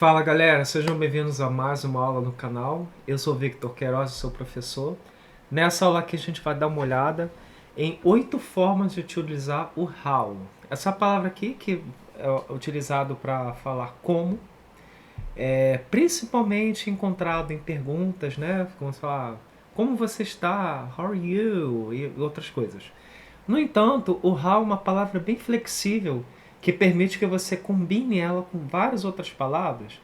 Fala galera, sejam bem-vindos a mais uma aula no canal. Eu sou Victor Queiroz, sou professor. Nessa aula aqui a gente vai dar uma olhada em 8 formas de utilizar o how. Essa palavra aqui que é utilizado para falar como, é principalmente encontrado em perguntas, né? Como se falar, como você está? How are you? E outras coisas. No entanto, o how é uma palavra bem flexível que permite que você combine ela com várias outras palavras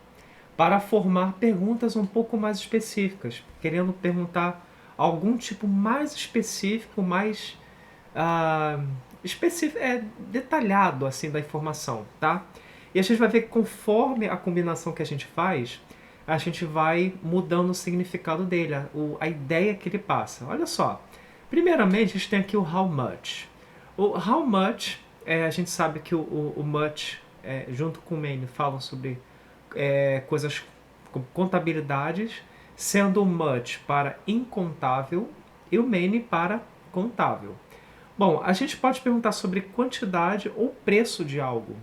para formar perguntas um pouco mais específicas, querendo perguntar algum tipo mais específico, mais ah, detalhado assim da informação, tá? E a gente vai ver que conforme a combinação que a gente faz, a gente vai mudando o significado dele, a ideia que ele passa. Olha só, primeiramente a gente tem aqui o how much. O how much, a gente sabe que o much, junto com o main, falam sobre coisas como contabilidades, sendo o much para incontável e o many para contável. Bom, a gente pode perguntar sobre quantidade ou preço de algo,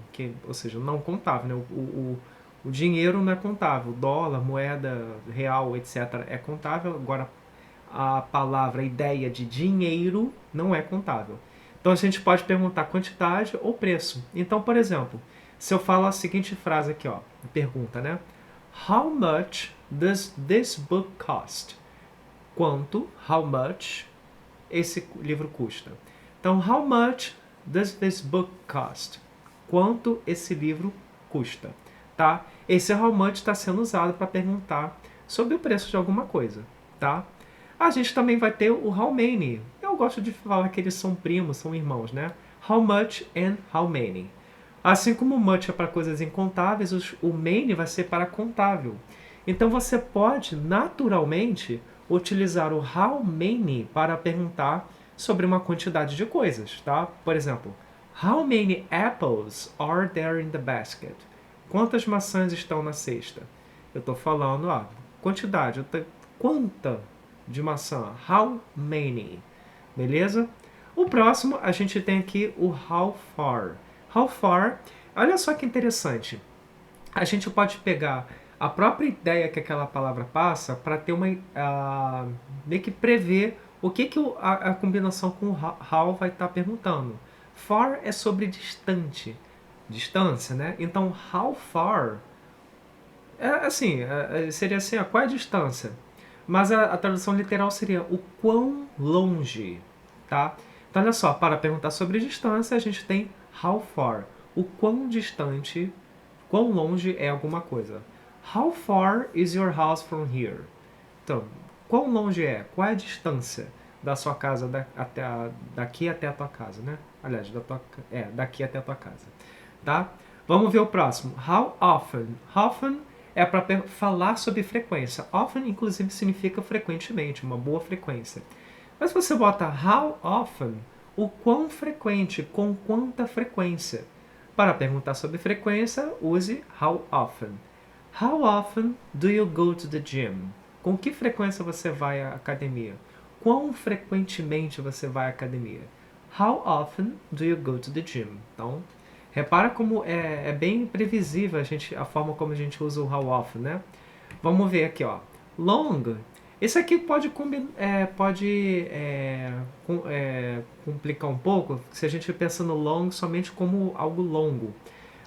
ou seja, não contável. Né? O dinheiro não é contável, dólar, moeda, real, etc. é contável, agora a palavra, a ideia de dinheiro não é contável. Então a gente pode perguntar quantidade ou preço. Então, por exemplo, se eu falo a seguinte frase aqui, ó, pergunta, né? How much does this book cost? Quanto, how much, esse livro custa? Então, how much does this book cost? Quanto esse livro custa? Tá? Esse how much está sendo usado para perguntar sobre o preço de alguma coisa, tá? A gente também vai ter o how many. Eu gosto de falar que eles são primos, são irmãos, né? How much and how many. Assim como o much é para coisas incontáveis, o many vai ser para contável. Então você pode, naturalmente, utilizar o how many para perguntar sobre uma quantidade de coisas, tá? Por exemplo, how many apples are there in the basket? Quantas maçãs estão na cesta? Eu estou falando, quantidade. Quanta de maçã? How many? Beleza? O próximo, a gente tem aqui o how far. How far, olha só que interessante. A gente pode pegar a própria ideia que aquela palavra passa para ter uma meio que prever o que a combinação com o how vai estar perguntando. Far é sobre distante, distância, né? Então how far seria assim, qual é a distância? Mas a tradução literal seria o quão longe, tá? Então olha só, para perguntar sobre distância a gente tem how far, o quão distante, quão longe é alguma coisa. How far is your house from here? Então, quão longe é? Qual é a distância da sua casa daqui até a tua casa, né? Aliás, daqui até a tua casa, tá? Vamos ver o próximo. How often? Often é para falar sobre frequência. Often, inclusive, significa frequentemente, uma boa frequência. Mas se você bota how often, o quão frequente, com quanta frequência. Para perguntar sobre frequência, use how often. How often do you go to the gym? Com que frequência você vai à academia? Quão frequentemente você vai à academia? How often do you go to the gym? Então, repara como é bem previsível a forma como a gente usa o how often, né? Vamos ver aqui, ó. Long. Esse aqui pode complicar um pouco se a gente pensa no long somente como algo longo.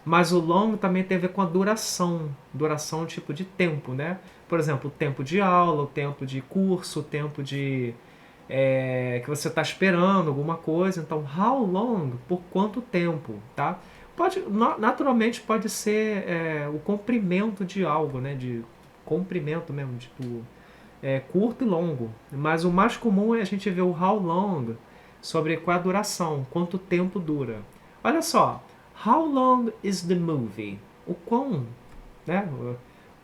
Mas o long também tem a ver com a duração. Duração tipo de tempo, né? Por exemplo, o tempo de aula, o tempo de curso, o tempo de que você está esperando alguma coisa. Então, how long, por quanto tempo, tá? Naturalmente pode ser o comprimento de algo, né? De comprimento mesmo, tipo curto e longo. Mas o mais comum é a gente ver o how long sobre qual a duração, quanto tempo dura. Olha só, how long is the movie? Né?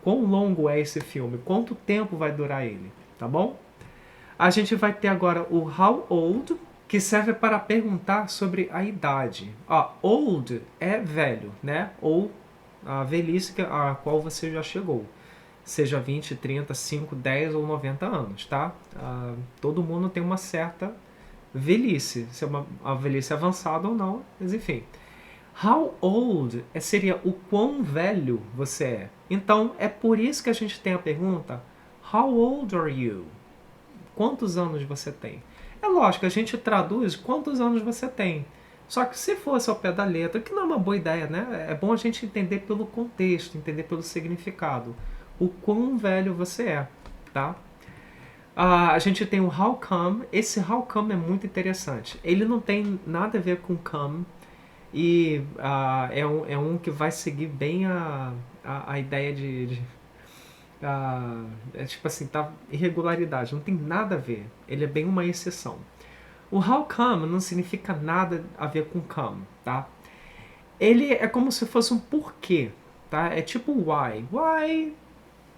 Quão longo é esse filme? Quanto tempo vai durar ele? Tá bom? A gente vai ter agora o how old, que serve para perguntar sobre a idade. Old é velho, né? Ou a velhice a qual você já chegou. Seja 20, 30, 5, 10 ou 90 anos, tá? Todo mundo tem uma certa velhice. Se é uma velhice avançada ou não, mas enfim. How old seria o quão velho você é. Então, é por isso que a gente tem a pergunta How old are you? Quantos anos você tem? É lógico, a gente traduz quantos anos você tem. Só que se fosse ao pé da letra, que não é uma boa ideia, né? É bom a gente entender pelo contexto, entender pelo significado. O quão velho você é, tá? A gente tem o how come. Esse how come é muito interessante. Ele não tem nada a ver com come. E é um que vai seguir bem a ideia é tipo assim, tá irregularidade. Não tem nada a ver. Ele é bem uma exceção. O how come não significa nada a ver com come, tá? Ele é como se fosse um porquê, tá? É tipo why. Why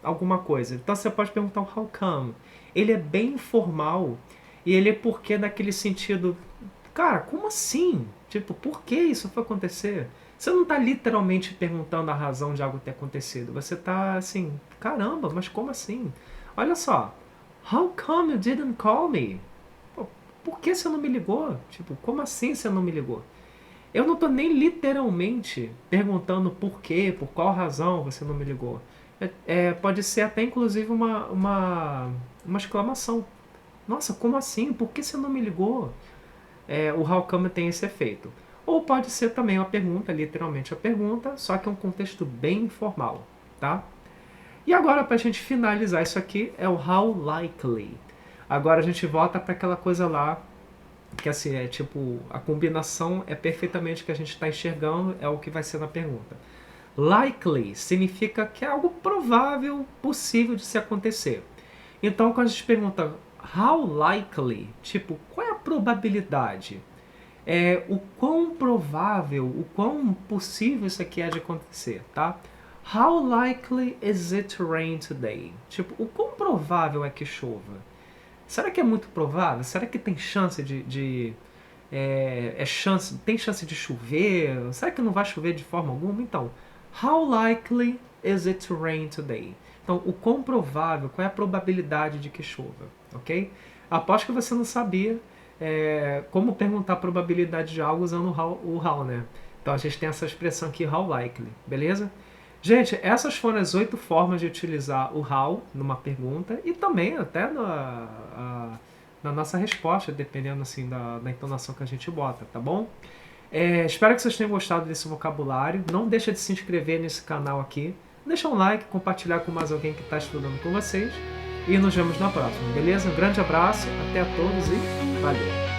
alguma coisa. Então você pode perguntar o how come. Ele é bem informal e ele é porquê naquele sentido, cara, como assim? Tipo, por que isso foi acontecer? Você não está literalmente perguntando a razão de algo ter acontecido. Você está assim, caramba, mas como assim? Olha só, how come you didn't call me? Pô, por que você não me ligou? Tipo, como assim você não me ligou? Eu não tô nem literalmente perguntando por quê, por qual razão você não me ligou. Pode ser até inclusive uma exclamação. Nossa, como assim? Por que você não me ligou? O how come tem esse efeito. Ou pode ser também uma pergunta, literalmente a pergunta, só que é um contexto bem informal, tá? E agora, para a gente finalizar isso aqui, é o how likely. Agora a gente volta para aquela coisa lá que assim, é tipo, a combinação é perfeitamente o que a gente está enxergando, é o que vai ser na pergunta. Likely significa que é algo provável, possível de se acontecer. Então, quando a gente pergunta how likely, tipo, qual é a probabilidade? O quão provável, o quão possível isso aqui é de acontecer, tá? How likely is it to rain today? Tipo, o quão provável é que chova? Será que é muito provável? Será que tem chance tem chance de chover? Será que não vai chover de forma alguma? Então, how likely is it to rain today? Então, o quão provável, qual é a probabilidade de que chova, ok? Aposto que você não sabia como perguntar a probabilidade de algo usando o how, né? Então, a gente tem essa expressão aqui, how likely, beleza? Gente, essas foram as 8 formas de utilizar o how numa pergunta e também até na nossa resposta, dependendo assim da entonação que a gente bota, tá bom? Espero que vocês tenham gostado desse vocabulário. Não deixa de se inscrever nesse canal aqui. Deixa um like, compartilhar com mais alguém que está estudando com vocês. E nos vemos na próxima, beleza? Um grande abraço, até a todos e valeu!